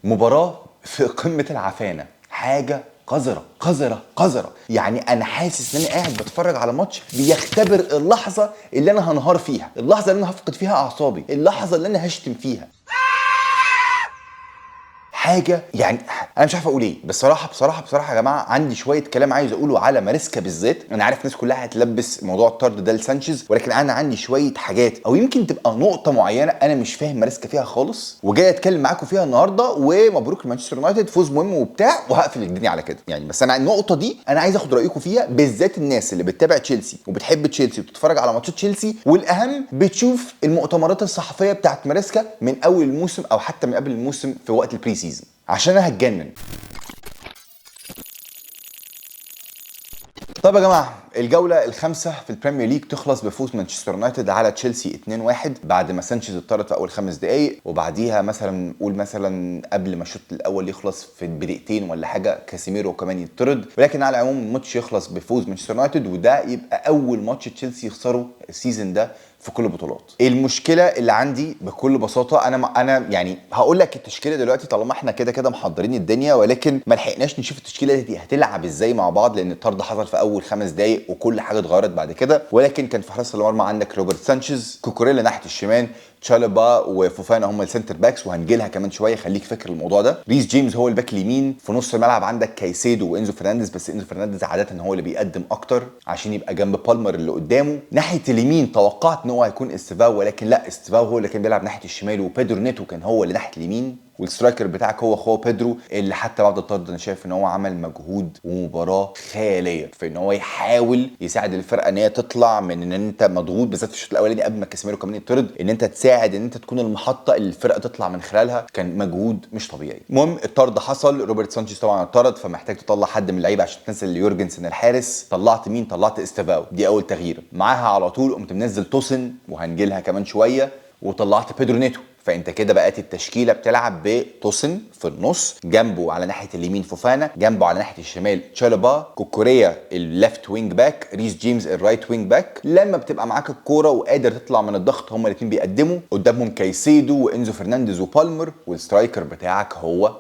مباراة في قمة العفانة، حاجة قذرة قذرة قذرة. يعني انا حاسس ان انا قاعد بتفرج على ماتش بيختبر اللحظة اللي انا هنهار فيها، اللحظة اللي انا هفقد فيها اعصابي، اللحظة اللي انا هشتم فيها. حاجه يعني انا مش عارف اقول ايه. بصراحه يا جماعه عندي شويه كلام عايز اقوله على ماريسكا بالذات. انا عارف الناس كلها هتلبس موضوع الطرد ده لسانشيز، ولكن انا عندي شويه حاجات او يمكن تبقى نقطه معينه انا مش فاهم ماريسكا فيها خالص، وجاي اتكلم معاكم فيها النهارده. ومبروك لمانشستر يونايتد، فوز مهم وبتاع، وهقفل الدنيا على كده يعني. بس انا النقطه دي انا عايز اخد رايكم فيها، بالذات الناس اللي بتتابع تشيلسي وبتحب تشيلسي وبتتفرج على ماتشات تشيلسي، والاهم بتشوف المؤتمرات الصحفيه بتاعت ماريسكا من اول الموسم او حتى من قبل الموسم في وقت البري سيزون، عشان انا هتجنن. طب يا جماعه، الجوله الخامسه في البريمير ليج تخلص بفوز مانشستر يونايتد على تشيلسي 2-1 بعد ما سانشيز اتطرد في اول 5 دقائق، وبعديها مثلا نقول مثلا قبل ما الشوط الاول يخلص في بدقيقتين ولا حاجه كاسيميرو كمان يتطرد. ولكن على العموم الماتش يخلص بفوز مانشستر يونايتد، وده يبقى اول ماتش تشيلسي يخسره السيزون ده في كل البطولات. المشكله اللي عندي بكل بساطه، انا يعني هقول لك التشكيله دلوقتي طالما احنا كده كده محضرين الدنيا، ولكن ما لحقناش نشوف التشكيله دي هتلعب ازاي مع بعض، لان الطرد حصل في اول 5 دقائق وكل حاجه اتغيرت بعد كده. ولكن كان في حراسه المرمى عندك روبرت سانشيز، كوكوريلا ناحيه الشمال، تشالوبا وفوفانا هم السنتر باكس، وهنجي لها كمان شويه، خليك فاكر الموضوع ده. ريس جيمس هو الباك اليمين. في نص الملعب عندك كايسيدو وانزو فرنانديز، بس انزو فرنانديز عاده هو اللي بيقدم اكتر عشان يبقى جنب بالمر اللي قدامه. ناحيه اليمين توقعت ان هو هيكون استيفاو، ولكن لا، استيفاو هو اللي كان بيلعب ناحيه الشمال، وبيدرو نيتو كان هو اللي ناحيه اليمين. والسترايكر بتاعك هو اخوه بيدرو، اللي حتى بعد الطرد انا شايف ان هو عمل مجهود ومباراه خياليه في ان هو يحاول يساعد الفرقه ان هي تطلع من ان انت مضغوط، بالذات في الشوط الاولاني قبل ما كاسيميرو كمان يطرد، ان انت تساعد ان انت تكون المحطه اللي الفرقه تطلع من خلالها. كان مجهود مش طبيعي. المهم الطرد حصل، روبرت سانشيز طبعا اتطرد، فمحتاج تطلع حد من اللعيبه عشان تنزل يورجنسن الحارس. طلعت مين؟ طلعت استيفاو، دي اول تغيير. معاها على طول قمت منزل توسن، وهنجي لها كمان شويه، وطلعت بيدرو نيتو. فانت كده بقت التشكيله بتلعب بتوسن في النص، جنبه على ناحيه اليمين فوفانا، جنبه على ناحيه الشمال تشالوبا، كوكوريا الليفت وينج باك، ريس جيمس الرايت وينج باك. لما بتبقى معاك الكوره وقادر تطلع من الضغط هما الاثنين بيقدموا، قدامهم كايسيدو وانزو فرنانديز وبالمر، والسترايكر بتاعك هو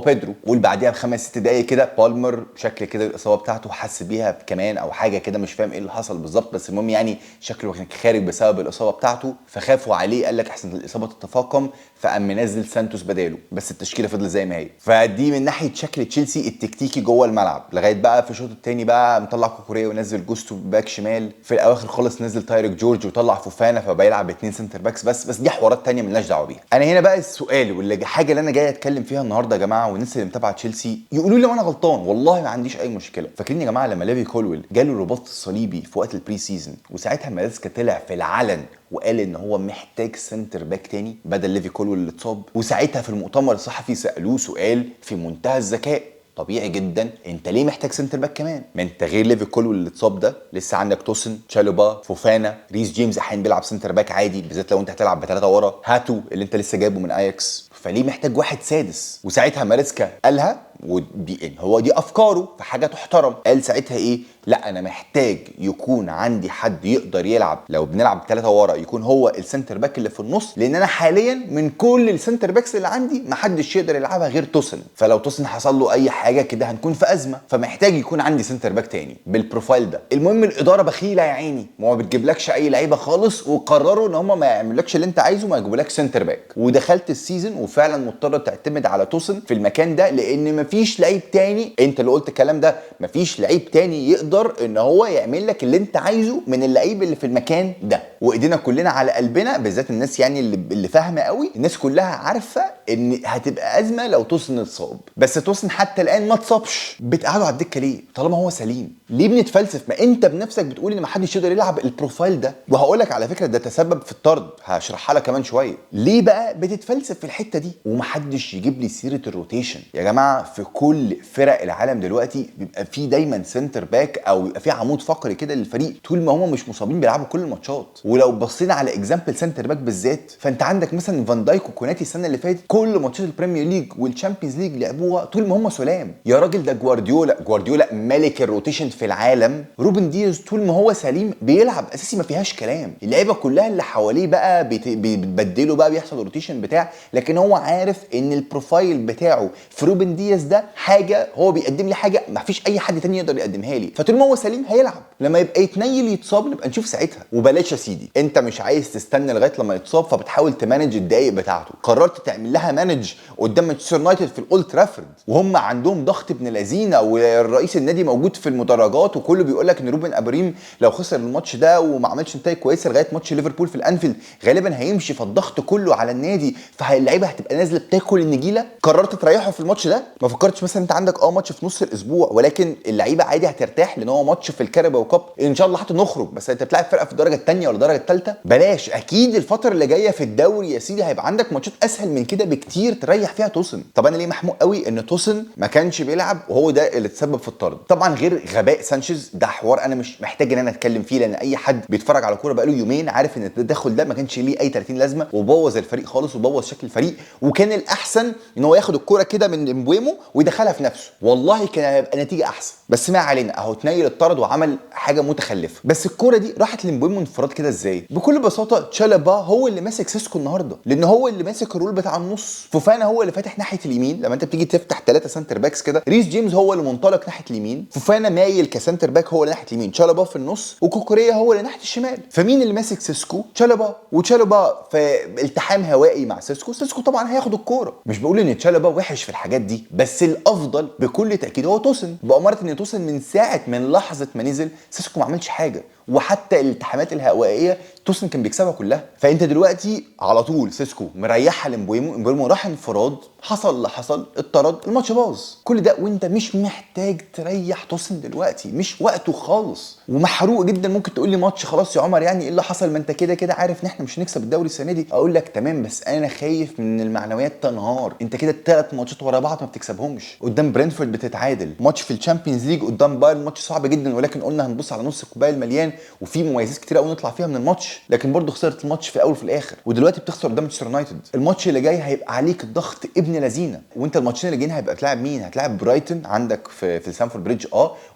بيدرو. قول بعديها بخمس ست دقايق كده بالمر شكل كده الاصابه بتاعته حس بيها كمان او حاجه كده، مش فاهم ايه اللي حصل بالظبط، بس المهم يعني شكله كان خارج بسبب الاصابه بتاعته، فخافوا عليه. قال لك احسن الاصابه تتفاقم، فقام منزل سانتوس بداله، بس التشكيله فضلت زي ما هي. فدي من ناحيه شكل تشيلسي التكتيكي جوه الملعب. لغايه بقى في الشوط الثاني بقى مطلع كوكوريا ونزل جوستو باك شمال، في الاواخر خالص نزل تايرك جورج وطلع فوفانا، فبيلعب باثنين سنتر باكس. بس دي حوارات ثانيه مالناش دعوه بيها. انا هنا بقى السؤال واللي حاجه اللي انا جاي اتكلم فيها النهارده يا جماعه، والناس اللي متابعه تشيلسي يقولوا لي وانا غلطان، والله ما عنديش اي مشكله. فاكرين يا جماعه لما ليفي كولويل جاله الرباط الصليبي في وقت البري سيزون، وساعتها ماريسكا طلع في العلن وقال ان هو محتاج سنتر باك تاني بدل ليفي كولويل اللي اتصاب. وساعتها في المؤتمر الصحفي سالوه سؤال في منتهى الذكاء، طبيعي جدا، انت ليه محتاج سنتر باك كمان؟ ما انت غير ليفي كولويل اللي اتصاب ده لسه عندك توسن، تشالوبا، فوفانا، ريس جيمس احيانا بيلعب سنتر باك عادي، بالذات لو انت هتلعب بثلاثه ورا، هاتو اللي انت لسه جايبه من اياكس، فليه محتاج واحد سادس؟ وساعتها ماريسكا قالها، ودي هو دي افكاره، فحاجه تحترم. قال ساعتها ايه؟ لا انا محتاج يكون عندي حد يقدر يلعب لو بنلعب ثلاثه ورا، يكون هو السنتر باك اللي في النص، لان انا حاليا من كل السنتر باكس اللي عندي ما حدش يقدر يلعبها غير توسن، فلو توسن حصل له اي حاجه كده هنكون في ازمه، فمحتاج يكون عندي سنتر باك تاني بالبروفايل ده. المهم الاداره بخيله يا عيني، ما بتجيبلكش اي لعيبه خالص، وقرروا ان هم ما يعملوكش اللي انت عايزه، ما يجيبولكش سنتر باك. ودخلت السيزون وفعلا مضطر تعتمد على توسن في المكان ده، لان مفيش لعيب تاني، انت اللي قلت الكلام ده، مفيش لعيب تاني يقدر ان هو يعمل لك اللي انت عايزه من اللعيب اللي في المكان ده. وايدينا كلنا على قلبنا، بالذات الناس يعني اللي فاهمه قوي، الناس كلها عارفه ان هتبقى ازمه لو توسن اتصاب. بس توسن حتى الان ما اتصابش، بتقعدوا على الدكه ليه طالما هو سليم؟ ليه بنتفلسف؟ ما انت بنفسك بتقول ان ما حدش يقدر يلعب البروفايل ده. وهقول لك على فكره ده تسبب في الطرد، هشرحها لك كمان شويه. ليه بقى بتتفلسف في الحته دي ومحدش يجيب لي سيره الروتيشن؟ يا جماعه في كل فرق العالم دلوقتي بيبقى في دايما سنتر باك او بيبقى في عمود فقري كده للفريق، طول ما هم مش مصابين بيلعبوا كل الماتشات. ولو بصينا على اكزامبل سنتر باك بالذات، فانت عندك مثلا فان دايك وكوناتي السنه اللي فاتت كل ماتشات البريمير ليج والشامبيونز ليج لعبوها طول ما هم سلام. يا راجل ده جوارديولا ملك الروتيشن في العالم. روبن دياز طول ما هو سليم بيلعب اساسي ما فيهاش كلام. اللعيبه كلها اللي حواليه بقى بيتبدلوا بقى، بيحصل روتيشن بتاع، لكن هو عارف ان البروفايل بتاعه في روبن دياز ده حاجه، هو بيقدم لي حاجه ما فيش اي حد تاني يقدر يقدمها لي. فطول ما هو سليم هيلعب، لما يبقى يتنيل يتصاب نبقى نشوف ساعتها. وبلاش يا سيدي، انت مش عايز تستنى لغايه لما يتصاب فبتحاول تمانج الدقايق بتاعته، قررت تعمل لها مانج قدام مانشستر يونايتد في الاولد ترافورد وهم عندهم ضغط ابن لذينه، والرئيس النادي موجود في المدرجات وكله بيقول لك ان روبن اموريم لو خسر الماتش ده وما عملش نتائج كويسه لغايه ماتش ليفربول في الانفيلد غالبا هيمشي، فالضغط كله على النادي، فاللعيبه هتبقى نازله بتاكل النجيله. قررت تريحه في الماتش ده، ما فكرتش مثلا انت عندك ماتش في نص الاسبوع ولكن اللعيبه عادي هترتاح لان هو ماتش في الكاراباو كاب ان شاء الله حتى نخرج، بس انت بتلعب فرقه في الدرجه الثانيه ولا الدرجه الثالثه. بلاش. اكيد الفتره اللي جايه في الدوري يا سيدي هيبقى عندك ماتشات اسهل من كده بكتير تريح فيها توسن. طب انا ليه محمود قوي ان توسن ما كانش بيلعب وهو ده اللي تسبب في الطرد؟ طبعا غير غباء سانشيز، ده حوار انا مش محتاج ان انا اتكلم فيه، لان اي حد بيتفرج على كوره بقاله يومين عارف ان التدخل ده ما كانش ليه اي 30 لازمه وبوظ الفريق خالص وبوظ شكل الفريق. وكان الاحسن ان هو ياخد الكوره كده من امبويمو ويدخلها في نفسه، والله كان هيبقى نتيجه احسن. بس ما علينا، اهو اتنيل الطرد وعمل حاجه متخلفه. بس الكوره دي راحت لامبويمو انفراد كده ازاي؟ بكل بساطه تشالبا هو اللي ماسك سيسكو النهارده، لان هو اللي ماسك الرول بتاع النص. فوفانا هو اللي فاتح ناحيه اليمين، لما انت بتيجي تفتح 3 سنتر باكس كده، ريس جيمس هو اللي منطلق ناحيه اليمين، فوفانا مايل كسنتر باك هو اللي ناحيه اليمين، تشالبا في النص، وكوكوريا هو اللي ناحيه الشمال. فمين اللي ماسك سيسكو؟ تشالبا. وتشالبا في التحام هوائي مع سيسكو، سيسكو طبعا هياخد الكوره. مش بقول ان تشالبا وحش في الحاجات دي، بس الافضل بكل تاكيد هو توسن، بأمارة ان توسن من ساعه من لحظه ما نزل سيسكو ما عملش حاجه، وحتى الالتحامات الهوائيه توسن كان بيكسبها كلها. فانت دلوقتي على طول سيسكو مريحها لامبويمو راح انفراد، حصل اللي حصل، اتطرد، الماتش باظ. كل ده وانت مش محتاج تريح توسن دلوقتي، مش وقته خالص، ومحروق جدا. ممكن تقول لي ماتش خلاص يا عمر يعني ايه اللي حصل، ما انت كده كده عارف ان احنا مش هنكسب الدوري السنه دي. اقول لك تمام، بس انا خايف من المعنويات تنهار. انت كده 3 ماتشات ورا بعض ما بتكسبهمش، قدام برينفورد بتتعادل، ماتش في الشامبيونز ليج قدام بايرن ماتش صعب جدا، ولكن قلنا هنبص على نص الكوبايه المليان وفي مميزات كتير قوي نطلع فيها من الماتش، لكن برضه خسرت الماتش في الاول وفي الاخر. ودلوقتي بتخسر قدام مانشستر يونايتد. الماتش اللي جاي هيبقى عليك الضغط ابن لذينه، وانت الماتشين اللي جايين هيبقى تلاعب مين؟ هتلاعب برايتون عندك في سانفورد بريدج،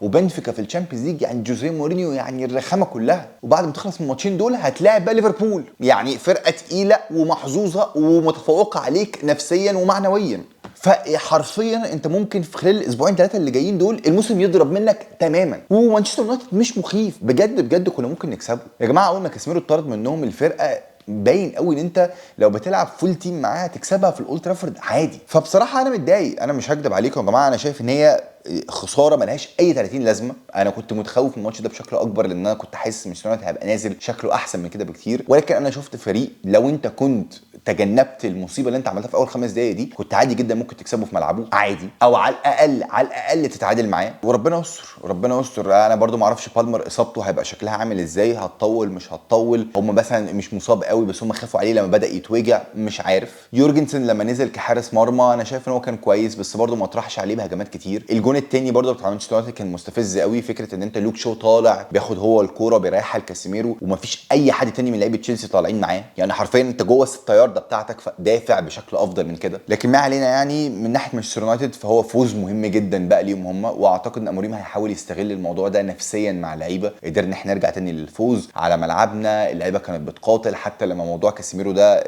وبنفيكا في الشامبيونز ليج، يعني جوزيه مورينيو يعني الرخامه كلها. وبعد ما تخلص من الماتشين دول هتلاعب بقى ليفربول، يعني فرقه تقيله ومحظوظه ومتفوقه عليك نفسيا ومعنويا. فحرفيا انت ممكن في خلال الاسبوعين 3 اللي جايين دول الموسم يضرب منك تماما. ومانشستر يونايتد مش مخيف بجد كنا ممكن نكسبه يا جماعه. اول ما كاسيميرو اتطرد منهم الفرقه باين قوي ان انت لو بتلعب فول تيم معاها تكسبها في الاولد ترافورد عادي. فبصراحه انا متضايق، انا مش هكدب عليكم يا جماعه، انا شايف ان هي خساره ملهاش اي 30 لازمه. انا كنت متخوف من الماتش ده بشكل اكبر لان انا كنت حاسس ان يونايتد هيبقى نازل شكله احسن من كده بكتير، ولكن انا شفت فريق لو انت كنت تجنبت المصيبه اللي انت عملتها في اول 5 دقايق دي كنت عادي جدا ممكن تكسبه في ملعبه عادي، او على الاقل تتعادل معاه. وربنا يستر. انا برضو ما اعرفش بالمر اصابته هيبقى شكلها عامل ازاي، هتطول مش هتطول، هم مثلا مش مصاب قوي بس هم خافوا عليه لما بدا يتوجع، مش عارف. يورجنسن لما نزل كحارس مرمى انا شايف ان هو كان كويس بس برضو ما طرحش عليه بهجمات كتير. الجون الثاني برضو بتاع مانشستر يونايتد كان مستفز قوي، فكره ان انت لوك شو طالع بياخد هو الكوره بيريحها لكاسيميرو ومفيش اي حد تاني من لعيبه تشيلسي طالعين معاه، يعني حرفيا انت جوه الطيار ده بتاعتك فدافع بشكل افضل من كده. لكن ما علينا، يعني من ناحيه مانشستر يونايتد فهو فوز مهم جدا بقى ليهم هم، واعتقد ان اموريم هيحاول يستغل الموضوع ده نفسيا مع اللعيبه. قدرنا احنا نرجع تاني للفوز على ملعبنا، اللعيبه كانت بتقاتل حتى لما موضوع كاسيميرو ده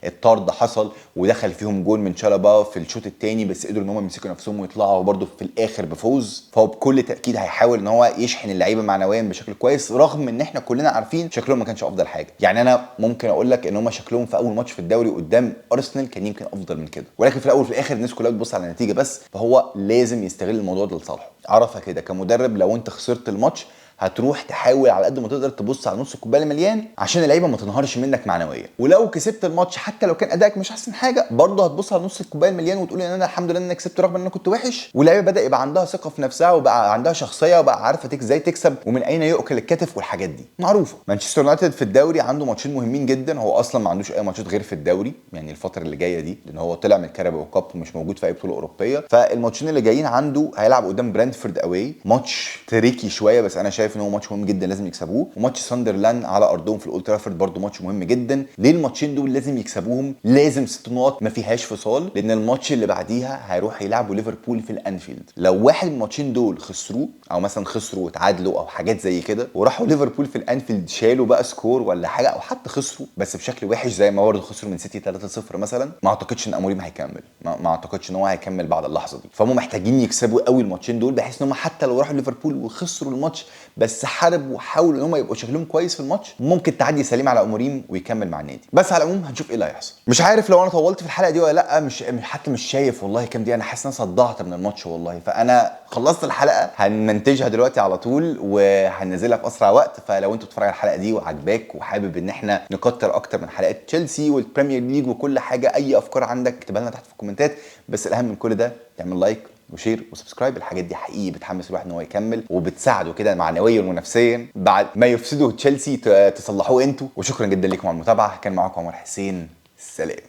الطرد حصل ودخل فيهم جول من شالابا في الشوط الثاني، بس قدروا ان هم يمسكوا نفسهم ويطلعوا برده في الاخر بفوز. فهو بكل تاكيد هيحاول ان هو يشحن اللعيبه معنويا بشكل كويس، رغم ان احنا كلنا عارفين شكلهم ما كانش افضل حاجه. يعني انا ممكن اقول لك ان هم شكلهم في اول ماتش في الدوري قدام ارسنال كان يمكن افضل من كده، ولكن في الاول وفي الاخر الناس كلها بتبص على النتيجه بس، فهو لازم يستغل الموضوع ده لصالحه. عرفها كده كمدرب، لو انت خسرت الماتش هتروح تحاول على قد ما تقدر تبص على نص الكوبايه المليان عشان اللعيبه ما تنهارش منك معنويا. ولو كسبت الماتش حتى لو كان ادائك مش احسن حاجه برضه هتبص على نص الكوبايه المليان وتقول ان انا الحمد لله ان انا كسبت رغم ان انا كنت وحش. واللعيبه بدا يبقى عندها ثقه في نفسها وبقى عندها شخصيه وبقى عارفه ازاي تكسب ومن اين يؤكل الكتف والحاجات دي معروفه. مانشستر يونايتد في الدوري عنده ماتشين مهمين جدا، هو اصلا ما عندوش اي ماتشات غير في الدوري يعني الفتره اللي جايه دي، لان هو طلع من الكاراباو كاب ومش موجود في اي بطوله اوروبيه. فالماتشين اللي جايين عنده هيلعب قدام برنتفورد اواي، ماتش تريكي شويه بس انا شايف شايف ان هو ماتش مهم جدا لازم يكسبوه، وماتش ساندرلاند على ارضهم في الاولد ترافورد برده ماتش مهم جدا. ليه الماتشين دول لازم يكسبوهم؟ لازم 6 نقط ما فيهاش فصال، لان الماتش اللي بعديها هيروح يلعبوا ليفربول في الانفيلد. لو واحد من الماتشين دول خسروه، او مثلا خسروا وتعادلوا او حاجات زي كده، وراحوا ليفربول في الانفيلد شالوا بقى سكور ولا حاجه، او حتى خسروا بس بشكل وحش زي ما برضه خسروا من سيتي 3-0 مثلا، ما اعتقدش ان اموريم هيكمل، ما اعتقدش ان هو هيكمل بعد اللحظه دي. فهم محتاجين يكسبوا قوي الماتشين دول، بحيث ان هم حتى لو راحوا ليفربول وخسروا الماتش بس حاربوا وحاولوا ان هم يبقوا شكلهم كويس في الماتش، ممكن تعدي سليم على اموريم ويكمل مع النادي. بس على العموم هنشوف ايه اللي هيحصل. مش عارف لو انا طولت في الحلقه دي ولا لا، حتى مش شايف والله كام دي، انا حاسس ان انا صدعت من الماتش والله. فانا خلصت الحلقه هنمنتجها دلوقتي على طول وهننزلها في اسرع وقت. فلو انت بتتفرج على الحلقه دي وعجباك وحابب ان احنا نكتر اكتر من حلقات تشيلسي والبريمير ليج وكل حاجه، اي افكار عندك اكتبها لنا تحت في الكومنتات. بس الاهم من كل ده تعمل لايك وشير وسبسكرايب. الحاجات دي حقيقي بتحمس الواحد ان هو يكمل، وبتساعده كده معنويا ونفسيا بعد ما يفسدوا تشيلسي تصلحوه انتوا. وشكرا جدا لكم على المتابعه. كان معاكم عمر حسين، سلام.